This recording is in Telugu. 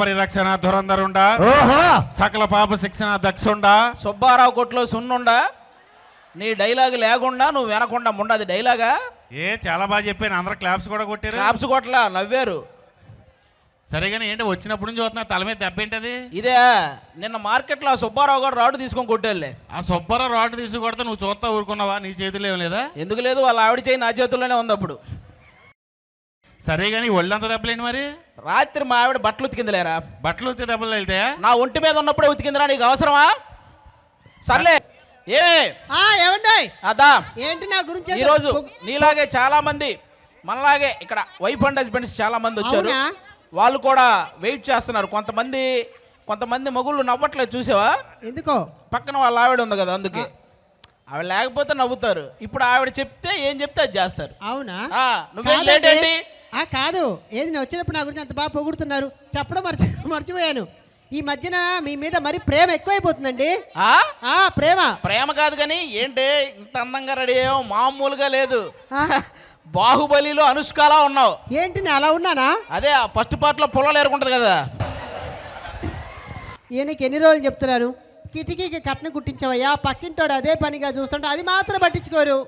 పరిరక్షణ ధురంధరుండా, సకల పాప శిక్షణ దక్షుండా, సుబ్బారావు కొట్లో సున్నుండా. నీ డైలాగ్ లేకుండా నువ్వు వినకుండా ఉండదు డైలాగా. చాలా బాగా చెప్పాను, అందరూ క్లాప్స్ కూడా కొట్టారు. క్లాప్స్ కొట్టలా, నవ్వారు. సరేగాని ఏంటి వచ్చినప్పుడు నుంచి చూస్తున్నా తల మీద దెబ్బ ఏంటది? ఇదే నిన్న మార్కెట్లో ఆ సుబ్బారావు గారు రాడు తీసుకొని కొట్టేళ్ళే. ఆ సుబ్బారావు రాడ్ తీసుకు కొడితే నువ్వు చూస్తా ఊరుకున్నావా? నీ చేతిలో ఏం లేదా? ఎందుకు లేదు, వాళ్ళ ఆవిడ చేయి నా చేతుల్లోనే ఉంది అప్పుడు. సరే కానీ ఒళ్ళంత దెబ్బలేండి మరి? రాత్రి మా ఆవిడ బట్టలు ఉతికిందిలేరా. బట్టలు ఉత్తి దెబ్బలు వెళ్తాయా? నా ఒంటి మీద ఉన్నప్పుడే ఉతికిందిరా, నీకు అవసరమా? సర్లే ఏమండి అదా ఏంటి నా గురించి ఈరోజు నీలాగే చాలా మంది మనలాగే ఇక్కడ వైఫ్ అండ్ హస్బెండ్స్ చాలా మంది వచ్చారు. వాళ్ళు కూడా వెయిట్ చేస్తున్నారు. కొంతమంది మగుళ్ళు నవ్వట్లేదు, చూసావా? ఎందుకో పక్కన వాళ్ళ ఆవిడ ఉంది కదా, అందుకే. ఆవిడ లేకపోతే నవ్వుతారు. ఇప్పుడు ఆవిడ చెప్తే ఏం చెప్తే అది చేస్తారు. అవునా? నువ్వేం లేట్ ఏంటి? కాదు, ఏది నేను వచ్చినప్పుడు నా గురించి అంత బాగా పొగుడుతున్నారు, చెప్పడం మర్చిపోయాను. ఈ మధ్యన మీ మీద మరి ప్రేమ ఎక్కువైపోతుందండి. ప్రేమ కాదు కానీ ఏంటి ఇంత అందంగా రెడీ అయ్యావు? మామూలుగా లేదు. బాహుబలిలో అనుష్కలా ఉన్నావు. ఏంటి నేను అలా ఉన్నానా? అదే ఫస్ట్ పార్ట్ లో పొలాలు ఏరుకుంటది కదా. ఈయనకి ఎన్ని రోజులు చెప్తున్నాను, కిటికీకి కట్న కుట్టించవయ్యా, పక్కింటోడు అదే పనిగా చూస్తుంటే అది మాత్రం పట్టించుకోరు.